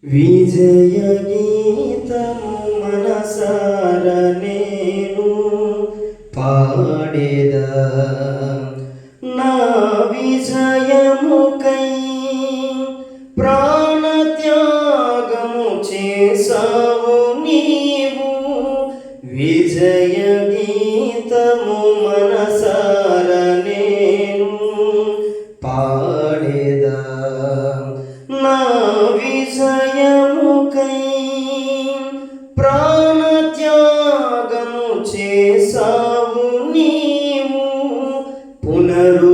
విజయ గీతము మనసార నేను పాడేదా నా విజయముకై ప్రాణత్యాగము చేసావు నీవు. విజయ గీతము మనసార నేను పాడేదా నా విజయముకై ప్రాణత్యాగము చేసావు నీవు. పునరుద్ధానుడనివి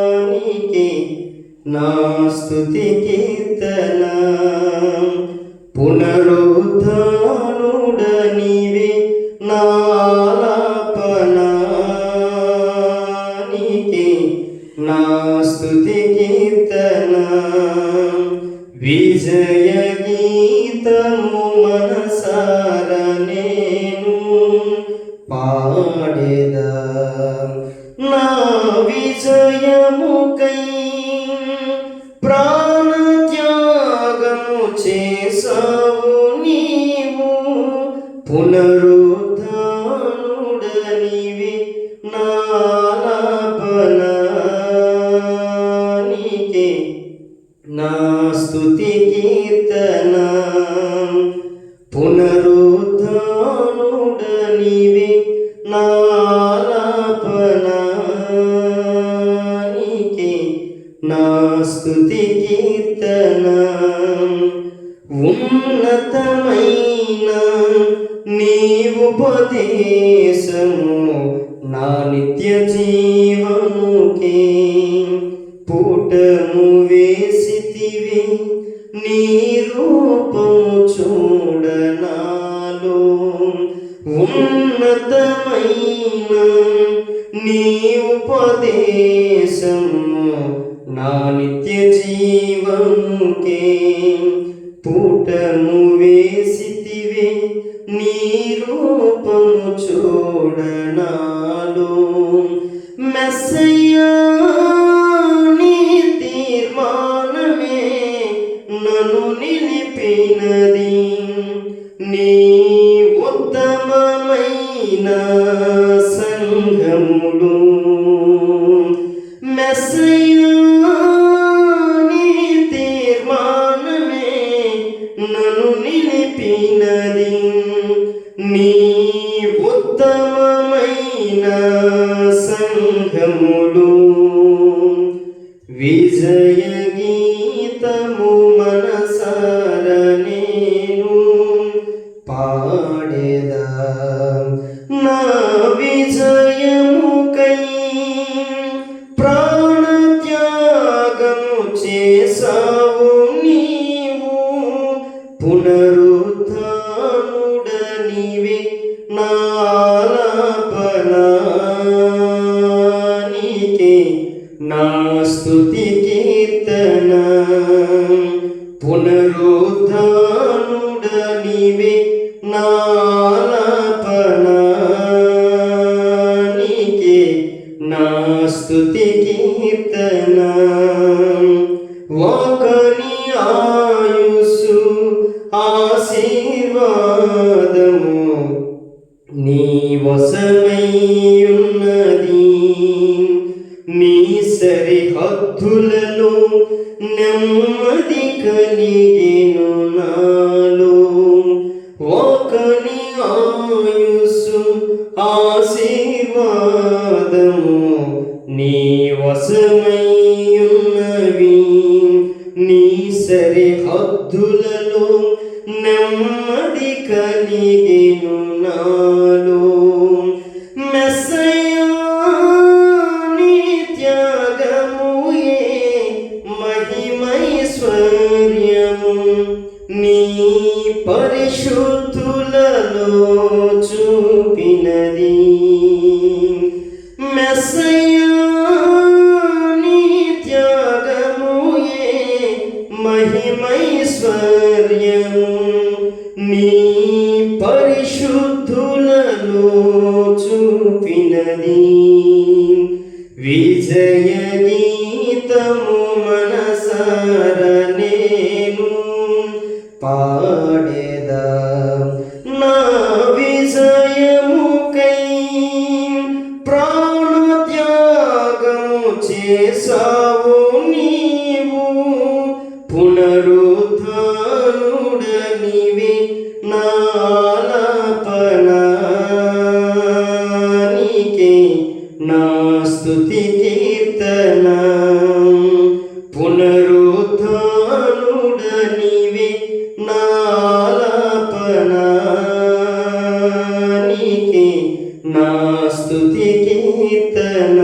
నాలాపనానికి నా స్తుతి కీర్తన. పునరుద్ధానుడనివి నాలాపనానికి నా స్తుతి కీర్తన. విజయ గీతము మనసార నేను పాడేదా నా విజయముకై ప్రాణత్యాగము చేసావు నీవు. పునరుద్ధానుడనివి నాలాపనానికి నా స్తుతి కీర్తన. పునరుద్ధానుడనివి నాలాపనానికి నా స్తుతి కీర్తన. ఉన్నతమైన నీ ఉపదేశము నా నిత్య జీవముకే పూటము వేసితివి. నీ రూపము చూడనాలో ఉన్నతమైన నీ ఉపదేశము నా నిత్య జీవముకే పూటము వేసితివి. నీ రూపము చూడనాలో మెస్సయ్యా నీ తీర్మానమే నన్ను నిలిపినది. నీ ఉత్తమమైన సంఘములు మెస్సయ్యా నీ తీర్మానమే నన్ను నిలిపినది. నీ ఉత్తమమైన సంఘములు. విజయ గీతము మనసార నేను పాడేదా నా విజయముకై ప్రాణత్యాగము చేసావు నీవు. పునరుద్ధానుడనివి నాలాపనానికి నా స్తుతి కీర్తన. పునరుద్ధానుడనివి నాలాపనానికి నా స్తుతి కీర్తన. ఒకని ఆయుసు ఆశీర్వాదము నీ వశమయ్యున్నది. నీ సరిహద్దులలో నెమ్మది కలిగెను నాలో. ఒకని ఆయుసు ఆశీర్వాదము నీ వశమయ్యున్నవి. నీ సరిహద్దులలో నెమ్మది కలిగెను నాలో. మెస్సయ్యా నీ త్యాగముయే మహిమైశ్వర్యము నీ పరిశుద్ధులలో చూపినది. మెస్సయ్యా నీ త్యాగముయే మహిమైశ్వర్యము నీ పరిశుద్ధులలో చూపినది. పాడేదా నా విజయముకై ప్రాణత్యాగము చేసావు నీవు పునరుద్ధానుడనివి నాలాపనానికే నా స్తుతి కీర్తన పునరుద్ధానుడనివి నాలాపనానికే నా స్తుతి కీర్తన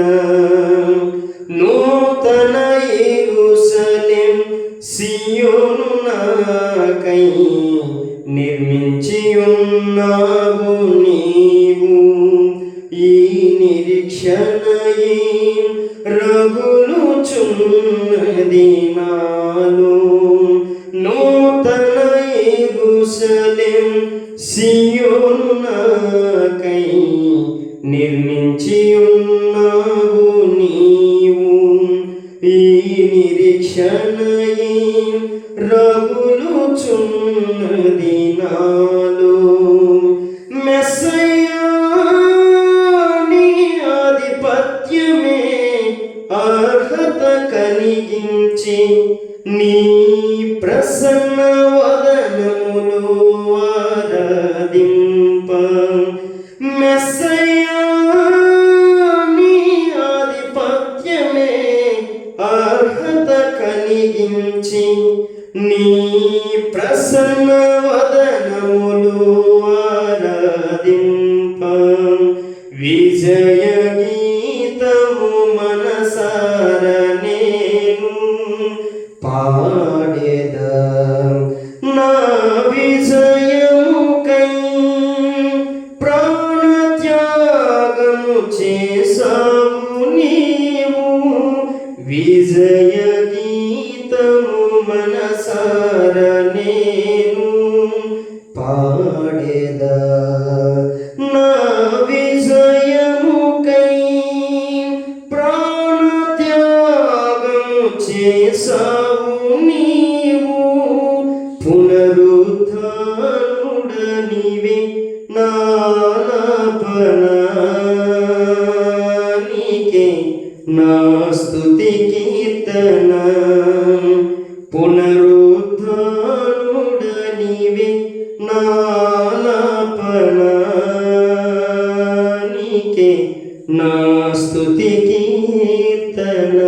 నూతన యెరూషలేం సియోను నాకై నిర్మించియున్నావు నీవు ఈ నిరీక్షణయే రగులుచున్నది నాలో నూతన యెరూషలేం సియోను నాకై నిర్మించియున్నావు నీవు ఈ నిరీక్షణయే రగులుచున్నది నాలో మెస్సయ్యా నీ ఆధిపత్యమే అర్హత కలిగించి నీ ప్రసన్న వదనములు ఆరాధింప మెస్సయ్యా నీ ఆధిపత్యమే అర్హత కలిగించి నీ ప్రసన్న వదనములు ఆరాధింప విజయ గీతము మనసార నేను పాడేదా నా విజయముకై ప్రాణత్యాగము చేసావు నీవు విజయ గీతము మనసార నేను పాడేదా నా విజయముకై ప్రాణత్యాగము చేసావు నీవు పునరుద్ధానుడనివి నాలాపనానికే నా స్తుతి కీర్తన పునరుద్ధానుడనివి నాలాపనానికే నా స్తుతి కీర్తన